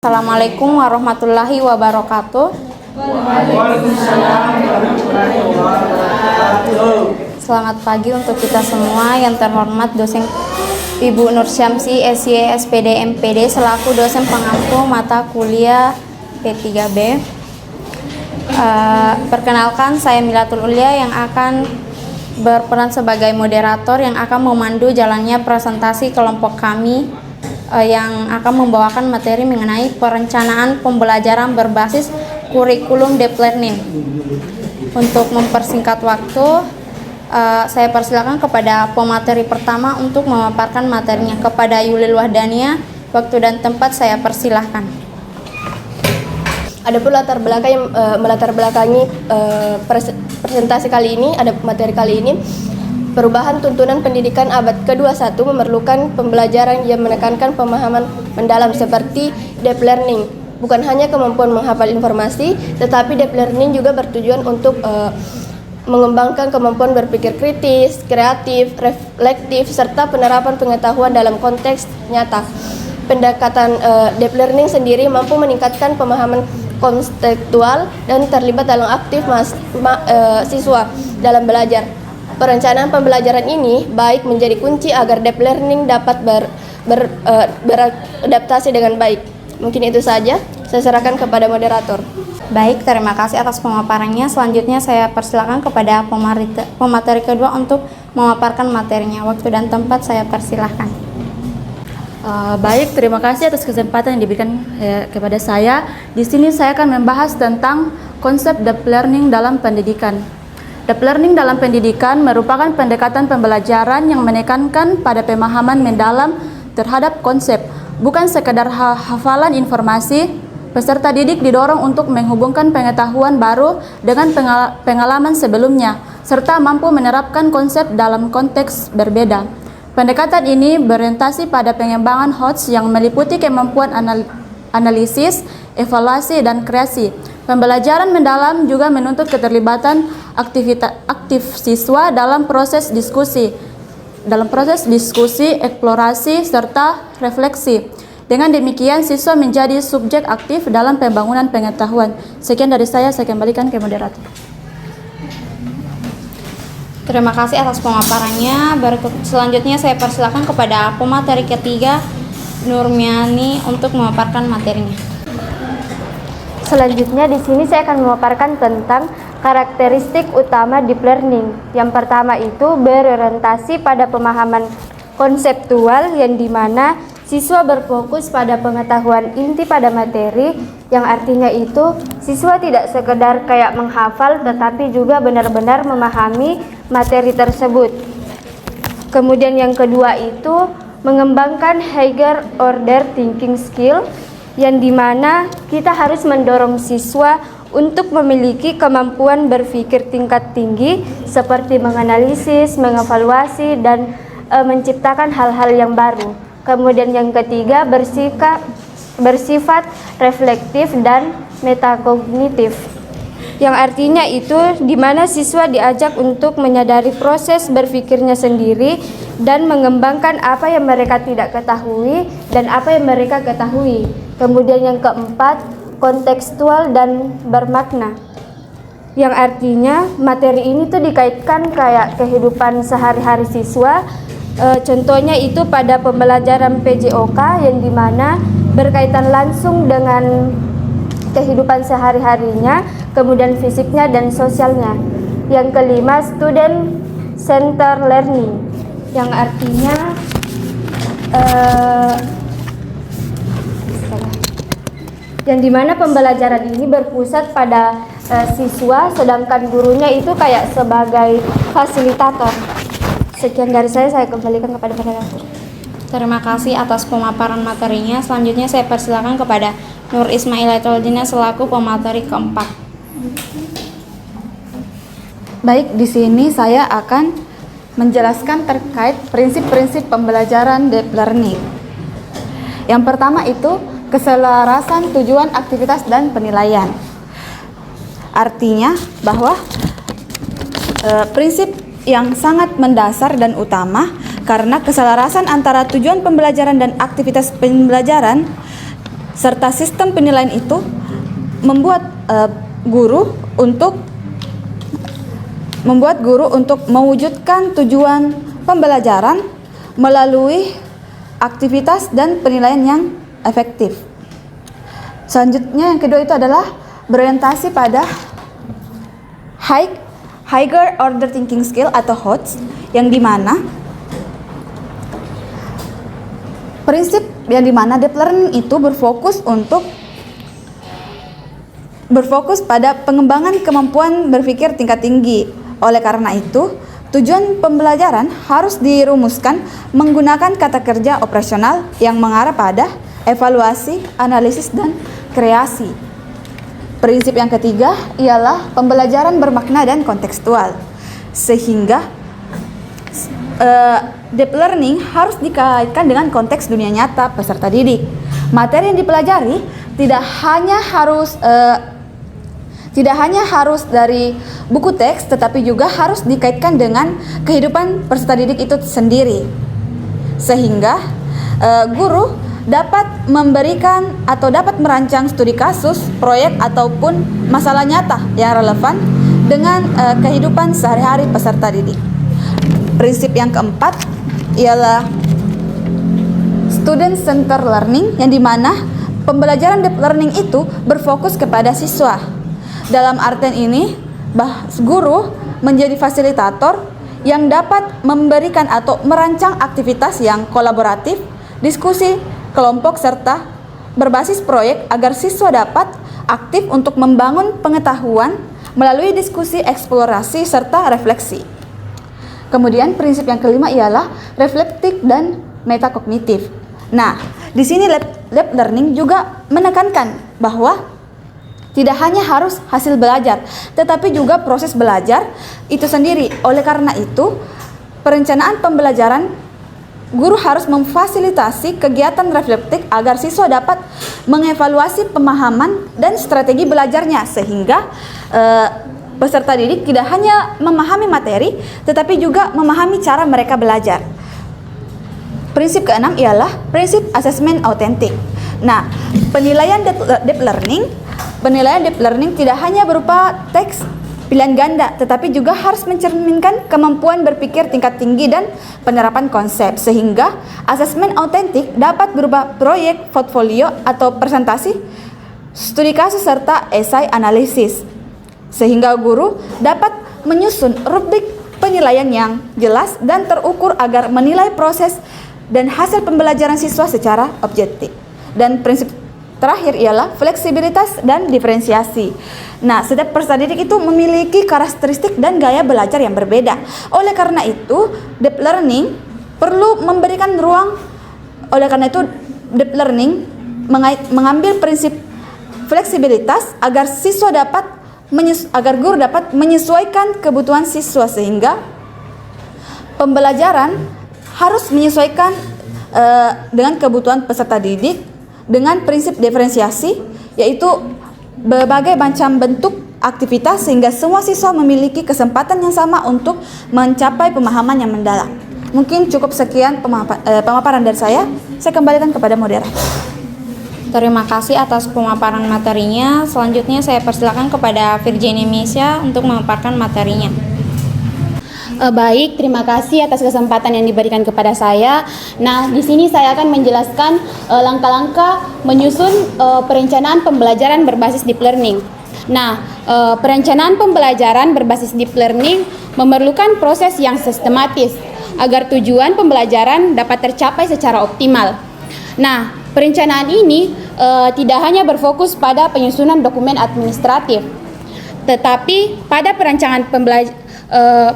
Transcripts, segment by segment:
Assalamualaikum warahmatullahi wabarakatuh. Waalaikumsalam warahmatullahi wabarakatuh. Selamat pagi untuk kita semua. Yang terhormat dosen Ibu Nur Syamsi, SY, SPD, MPD selaku dosen pengampu mata kuliah P3B. Perkenalkan, saya Milatul Ulia yang akan berperan sebagai moderator yang akan memandu jalannya presentasi kelompok kami yang akan membawakan materi mengenai perencanaan pembelajaran berbasis kurikulum deep learning. Untuk mempersingkat waktu, saya persilakan kepada pemateri pertama untuk memaparkan materinya. Kepada Yulil Wahdania, waktu dan tempat saya persilahkan. Ada pun latar belakang yang melatar belakangi presentasi kali ini, ada materi kali ini. Perubahan tuntunan pendidikan abad ke-21 memerlukan pembelajaran yang menekankan pemahaman mendalam seperti deep learning. Bukan hanya kemampuan menghafal informasi, tetapi deep learning juga bertujuan untuk mengembangkan kemampuan berpikir kritis, kreatif, reflektif, serta penerapan pengetahuan dalam konteks nyata. Pendekatan deep learning sendiri mampu meningkatkan pemahaman konseptual dan terlibat dalam aktif siswa dalam belajar. Perencanaan pembelajaran ini baik menjadi kunci agar deep learning dapat beradaptasi dengan baik. Mungkin itu saja, saya serahkan kepada moderator. Baik, terima kasih atas pemaparannya. Selanjutnya saya persilakan kepada pemateri kedua untuk memaparkan materinya. Waktu dan tempat saya persilahkan. Baik, terima kasih atas kesempatan yang diberikan kepada saya. Di sini saya akan membahas tentang konsep deep learning dalam pendidikan. Deep learning dalam pendidikan merupakan pendekatan pembelajaran yang menekankan pada pemahaman mendalam terhadap konsep, bukan sekadar hafalan informasi. Peserta didik didorong untuk menghubungkan pengetahuan baru dengan pengalaman sebelumnya, serta mampu menerapkan konsep dalam konteks berbeda. Pendekatan ini berorientasi pada pengembangan HOTS yang meliputi kemampuan analisis, evaluasi, dan kreasi. Pembelajaran mendalam juga menuntut keterlibatan aktif siswa dalam proses diskusi, eksplorasi, serta refleksi. Dengan demikian, siswa menjadi subjek aktif dalam pembangunan pengetahuan. Sekian dari saya kembalikan ke moderator. Terima kasih atas pemaparannya. Selanjutnya saya persilakan kepada pemateri ketiga, Nurmiani, untuk memaparkan materinya. Selanjutnya di sini saya akan memaparkan tentang karakteristik utama deep learning. Yang pertama itu berorientasi pada pemahaman konseptual, yang dimana siswa berfokus pada pengetahuan inti pada materi, yang artinya itu siswa tidak sekedar kayak menghafal, tetapi juga benar-benar memahami materi tersebut. Kemudian yang kedua itu mengembangkan higher order thinking skill, yang dimana kita harus mendorong siswa untuk memiliki kemampuan berpikir tingkat tinggi seperti menganalisis, mengevaluasi, dan menciptakan hal-hal yang baru. Kemudian yang ketiga bersifat reflektif dan metakognitif, yang artinya itu di mana siswa diajak untuk menyadari proses berpikirnya sendiri dan mengembangkan apa yang mereka tidak ketahui dan apa yang mereka ketahui. Kemudian yang keempat, kontekstual dan bermakna, yang artinya materi ini tuh dikaitkan kayak kehidupan sehari-hari siswa. Contohnya itu pada pembelajaran PJOK, yang dimana berkaitan langsung dengan kehidupan sehari-harinya, kemudian fisiknya dan sosialnya. Yang kelima, student center learning, yang artinya yang dimana pembelajaran ini berpusat pada siswa, sedangkan gurunya itu kayak sebagai fasilitator. Sekian dari saya kembalikan kepada moderator. Terima kasih atas pemaparan materinya. Selanjutnya saya persilakan kepada Nur Ismailatul-Dina selaku pemateri keempat. Baik, di sini saya akan menjelaskan terkait prinsip-prinsip pembelajaran deep learning. Yang pertama itu keselarasan tujuan aktivitas dan penilaian. Artinya bahwa prinsip yang sangat mendasar dan utama karena keselarasan antara tujuan pembelajaran dan aktivitas pembelajaran serta sistem penilaian itu membuat guru untuk mewujudkan tujuan pembelajaran melalui aktivitas dan penilaian yang efektif. Selanjutnya yang kedua itu adalah berorientasi pada higher order thinking skill atau HOTS, yang dimana prinsip yang dimana deep learning itu berfokus pada pengembangan kemampuan berpikir tingkat tinggi. Oleh karena itu, tujuan pembelajaran harus dirumuskan menggunakan kata kerja operasional yang mengarah pada evaluasi, analisis, dan kreasi. Prinsip yang ketiga ialah pembelajaran bermakna dan kontekstual, sehingga deep learning harus dikaitkan dengan konteks dunia nyata peserta didik. Materi yang dipelajari tidak hanya harus dari buku teks, tetapi juga harus dikaitkan dengan kehidupan peserta didik itu sendiri, sehingga guru dapat memberikan atau dapat merancang studi kasus, proyek, ataupun masalah nyata yang relevan dengan kehidupan sehari-hari peserta didik. Prinsip yang keempat ialah student center learning, yang dimana pembelajaran deep learning itu berfokus kepada siswa. Dalam artian ini, guru menjadi fasilitator yang dapat memberikan atau merancang aktivitas yang kolaboratif, diskusi kelompok, serta berbasis proyek agar siswa dapat aktif untuk membangun pengetahuan melalui diskusi, eksplorasi, serta refleksi. Kemudian prinsip yang kelima ialah reflektif dan metakognitif. Nah, di sini lab learning juga menekankan bahwa tidak hanya harus hasil belajar, tetapi juga proses belajar itu sendiri. Oleh karena itu, perencanaan pembelajaran, guru harus memfasilitasi kegiatan reflektif agar siswa dapat mengevaluasi pemahaman dan strategi belajarnya, sehingga peserta didik tidak hanya memahami materi, tetapi juga memahami cara mereka belajar. Prinsip keenam ialah prinsip asesmen autentik. Nah, penilaian deep learning tidak hanya berupa teks pilihan ganda, tetapi juga harus mencerminkan kemampuan berpikir tingkat tinggi dan penerapan konsep, sehingga asesmen autentik dapat berupa proyek, portfolio, atau presentasi, studi kasus, serta esai analisis, sehingga guru dapat menyusun rubrik penilaian yang jelas dan terukur agar menilai proses dan hasil pembelajaran siswa secara objektif. Dan prinsip terakhir ialah fleksibilitas dan diferensiasi. Nah, setiap peserta didik itu memiliki karakteristik dan gaya belajar yang berbeda. Oleh karena itu, deep learning perlu memberikan ruang. Oleh karena itu, deep learning mengambil prinsip fleksibilitas agar guru dapat menyesuaikan kebutuhan siswa, sehingga pembelajaran harus menyesuaikan dengan kebutuhan peserta didik dengan prinsip diferensiasi, yaitu berbagai macam bentuk aktivitas sehingga semua siswa memiliki kesempatan yang sama untuk mencapai pemahaman yang mendalam. Mungkin cukup sekian pemaparan dari saya kembalikan kepada moderator. Terima kasih atas pemaparan materinya. Selanjutnya saya persilakan kepada Virginia Misha untuk memaparkan materinya. Baik, terima kasih atas kesempatan yang diberikan kepada saya. Nah, di sini saya akan menjelaskan langkah-langkah menyusun perencanaan pembelajaran berbasis deep learning. Nah, perencanaan pembelajaran berbasis deep learning memerlukan proses yang sistematis agar tujuan pembelajaran dapat tercapai secara optimal. Nah, perencanaan ini tidak hanya berfokus pada penyusunan dokumen administratif, tetapi pada perancangan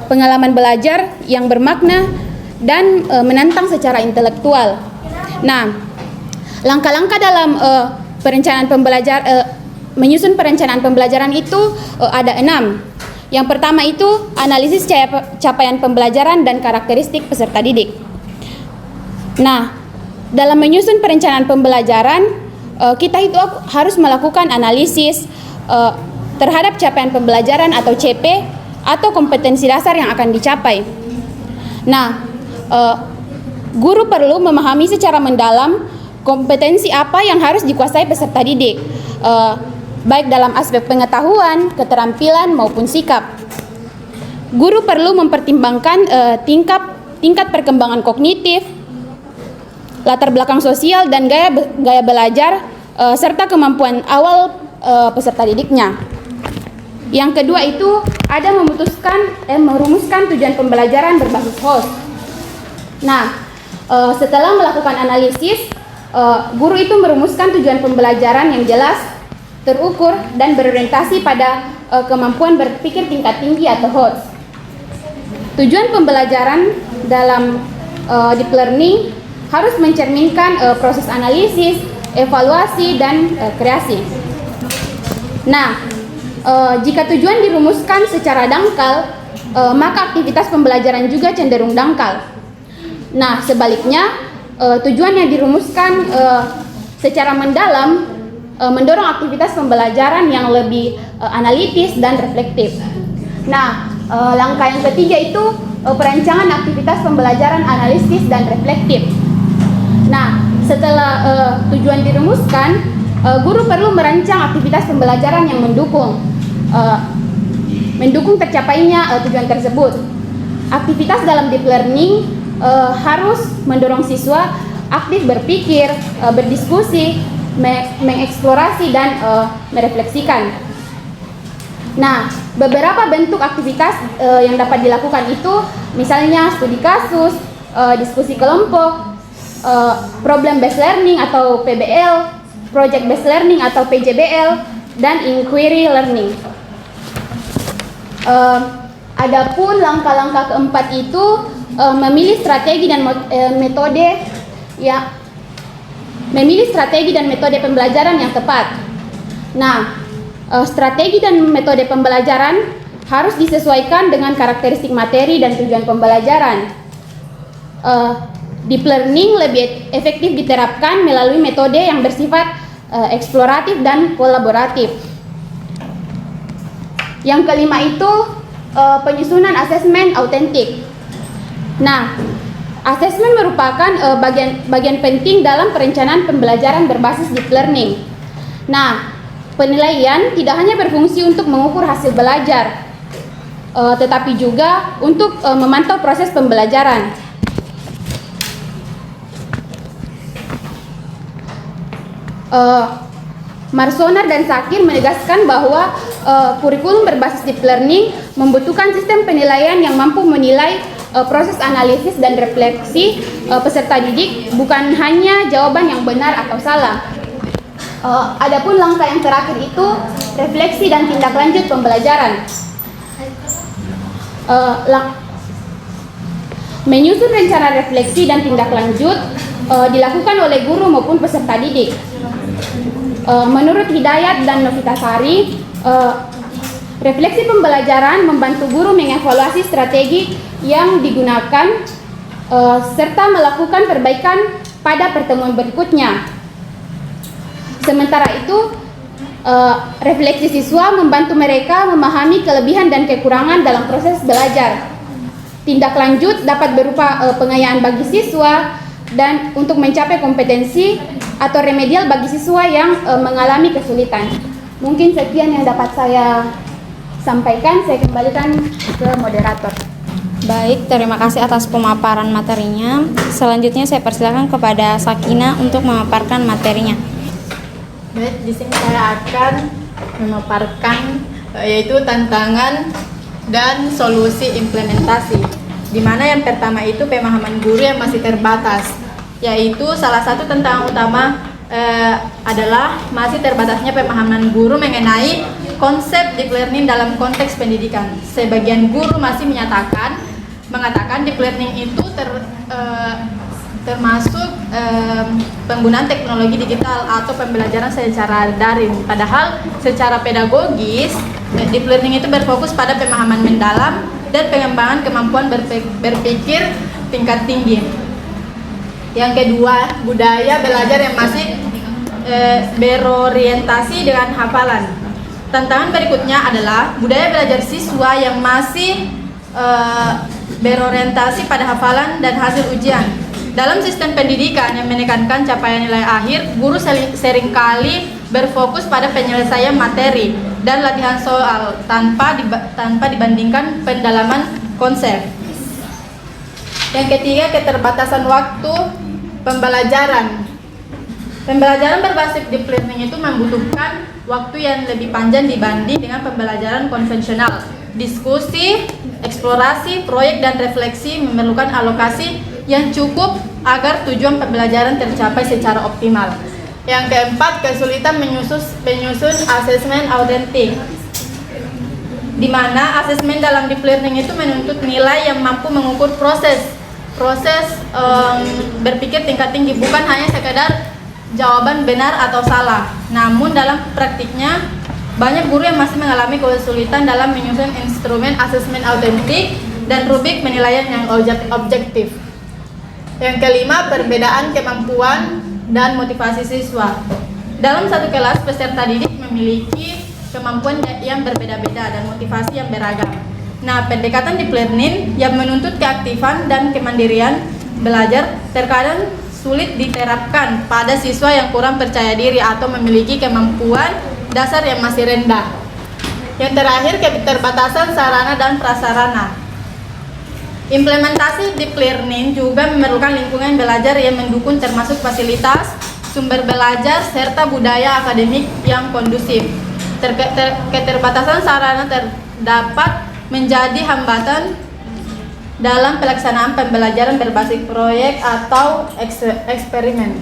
pengalaman belajar yang bermakna dan menantang secara intelektual. Nah, langkah-langkah dalam menyusun perencanaan pembelajaran itu ada 6. Yang pertama itu analisis capaian pembelajaran dan karakteristik peserta didik. Nah, dalam menyusun perencanaan pembelajaran, kita itu harus melakukan analisis terhadap capaian pembelajaran atau CP atau kompetensi dasar yang akan dicapai. Nah, guru perlu memahami secara mendalam kompetensi apa yang harus dikuasai peserta didik, baik dalam aspek pengetahuan, keterampilan maupun sikap. Guru perlu mempertimbangkan tingkat perkembangan kognitif, latar belakang sosial dan gaya belajar serta kemampuan awal peserta didiknya. Yang kedua itu ada merumuskan tujuan pembelajaran berbasis host. Nah, setelah melakukan analisis, guru itu merumuskan tujuan pembelajaran yang jelas, terukur, dan berorientasi pada kemampuan berpikir tingkat tinggi atau host. Tujuan pembelajaran dalam deep learning harus mencerminkan proses analisis, evaluasi, dan kreasi. Nah, jika tujuan dirumuskan secara dangkal, maka aktivitas pembelajaran juga cenderung dangkal. Nah, sebaliknya, tujuan yang dirumuskan secara mendalam mendorong aktivitas pembelajaran yang lebih analitis dan reflektif. Nah, langkah yang ketiga itu perancangan aktivitas pembelajaran analitis dan reflektif. Nah, setelah tujuan dirumuskan, guru perlu merancang aktivitas pembelajaran yang mendukung tercapainya tujuan tersebut. Aktivitas dalam deep learning harus mendorong siswa aktif berpikir, berdiskusi, mengeksplorasi, dan merefleksikan. Nah, beberapa bentuk aktivitas yang dapat dilakukan itu misalnya studi kasus, diskusi kelompok, problem based learning atau PBL, project based learning atau PJBL, dan inquiry learning. Adapun langkah-langkah keempat itu memilih strategi dan metode pembelajaran yang tepat. Nah, strategi dan metode pembelajaran harus disesuaikan dengan karakteristik materi dan tujuan pembelajaran. Deep learning lebih efektif diterapkan melalui metode yang bersifat eksploratif dan kolaboratif. Yang kelima itu penyusunan asesmen autentik. Nah, asesmen merupakan bagian penting dalam perencanaan pembelajaran berbasis deep learning. Nah, penilaian tidak hanya berfungsi untuk mengukur hasil belajar, tetapi juga untuk memantau proses pembelajaran. Marsonar dan Sakir menegaskan bahwa kurikulum berbasis deep learning membutuhkan sistem penilaian yang mampu menilai proses analisis dan refleksi peserta didik, bukan hanya jawaban yang benar atau salah. Adapun langkah yang terakhir itu refleksi dan tindak lanjut pembelajaran. Menyusun rencana refleksi dan tindak lanjut dilakukan oleh guru maupun peserta didik. Menurut Hidayat dan Novitasari, refleksi pembelajaran membantu guru mengevaluasi strategi yang digunakan serta melakukan perbaikan pada pertemuan berikutnya. Sementara itu, refleksi siswa membantu mereka memahami kelebihan dan kekurangan dalam proses belajar. Tindak lanjut dapat berupa pengayaan bagi siswa dan untuk mencapai kompetensi atau remedial bagi siswa yang mengalami kesulitan. Mungkin sekian yang dapat saya sampaikan. Saya kembalikan ke moderator. Baik, terima kasih atas pemaparan materinya. Selanjutnya saya persilakan kepada Sakina untuk memaparkan materinya. Baik, di sini saya akan memaparkan yaitu tantangan dan solusi implementasi. Di mana yang pertama itu pemahaman guru yang masih terbatas, yaitu salah satu tantangan utama adalah masih terbatasnya pemahaman guru mengenai konsep deep learning dalam konteks pendidikan. Sebagian guru masih mengatakan deep learning itu termasuk penggunaan teknologi digital atau pembelajaran secara daring. Padahal secara pedagogis deep learning itu berfokus pada pemahaman mendalam dan pengembangan kemampuan berpikir tingkat tinggi. Yang kedua, budaya belajar yang masih berorientasi dengan hafalan. Tantangan berikutnya adalah budaya belajar siswa yang masih berorientasi pada hafalan dan hasil ujian. Dalam sistem pendidikan yang menekankan capaian nilai akhir, guru seringkali berfokus pada penyelesaian materi dan latihan soal tanpa dibandingkan pendalaman konsep. Yang ketiga, keterbatasan waktu pembelajaran. Pembelajaran berbasis deep learning itu membutuhkan waktu yang lebih panjang dibanding dengan pembelajaran konvensional. Diskusi, eksplorasi, proyek, dan refleksi memerlukan alokasi yang cukup agar tujuan pembelajaran tercapai secara optimal. Yang keempat, kesulitan menyusun asesmen autentik, di mana asesmen dalam deep learning itu menuntut nilai yang mampu mengukur proses berpikir tingkat tinggi, bukan hanya sekedar jawaban benar atau salah. Namun dalam praktiknya banyak guru yang masih mengalami kesulitan dalam menyusun instrumen asesmen autentik dan rubrik penilaian yang objektif. Yang kelima, perbedaan kemampuan dan motivasi siswa. Dalam satu kelas, peserta didik memiliki kemampuan yang berbeda-beda dan motivasi yang beragam. Nah, pendekatan deep learning yang menuntut keaktifan dan kemandirian belajar terkadang sulit diterapkan pada siswa yang kurang percaya diri atau memiliki kemampuan dasar yang masih rendah. Yang terakhir, keterbatasan sarana dan prasarana. Implementasi deep learning juga memerlukan lingkungan belajar yang mendukung, termasuk fasilitas, sumber belajar, serta budaya akademik yang kondusif. Keterbatasan sarana dapat menjadi hambatan dalam pelaksanaan pembelajaran berbasis proyek atau eksperimen.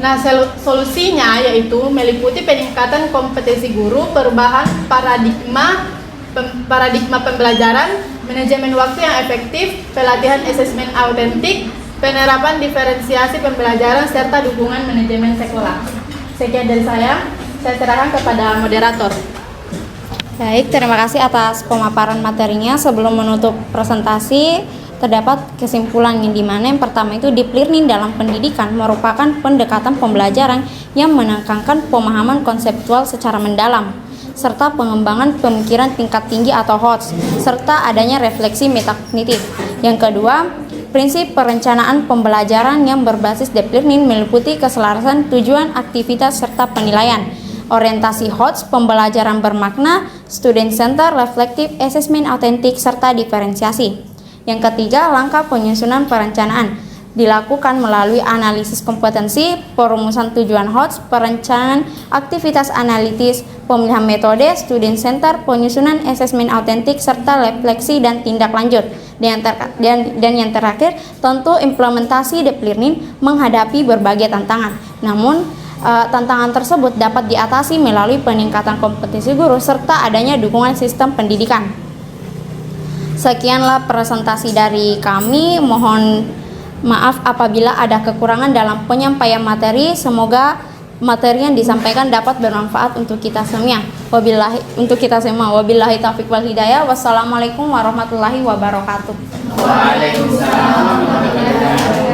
Nah, solusinya yaitu meliputi peningkatan kompetensi guru, perubahan paradigma pembelajaran, manajemen waktu yang efektif, pelatihan asesmen autentik, penerapan diferensiasi pembelajaran, serta dukungan manajemen sekolah. Sekian dari saya serahkan kepada moderator. Baik, terima kasih atas pemaparan materinya. Sebelum menutup presentasi, terdapat kesimpulan yang dimana yang pertama itu deep learning dalam pendidikan merupakan pendekatan pembelajaran yang menekankan pemahaman konseptual secara mendalam, serta pengembangan pemikiran tingkat tinggi atau HOTS, serta adanya refleksi metakognitif. Yang kedua, prinsip perencanaan pembelajaran yang berbasis deep learning meliputi keselarasan tujuan, aktivitas, serta penilaian. Orientasi HOTS, pembelajaran bermakna, student center, reflective, assessment autentik, serta diferensiasi. Yang ketiga, langkah penyusunan perencanaan dilakukan melalui analisis kompetensi, perumusan tujuan HOTS, perencanaan aktivitas analitis, pemilihan metode, student center, penyusunan assessment autentik, serta refleksi dan tindak lanjut. Dan yang terakhir, tentu implementasi deep learning menghadapi berbagai tantangan. Namun, tantangan tersebut dapat diatasi melalui peningkatan kompetensi guru serta adanya dukungan sistem pendidikan. Sekianlah presentasi dari kami. Mohon maaf apabila ada kekurangan dalam penyampaian materi. Semoga materi yang disampaikan dapat bermanfaat untuk kita semua. Wabillahi taufiq wal hidayah. Wassalamualaikum warahmatullahi wabarakatuh. Waalaikumsalam warahmatullahi wabarakatuh.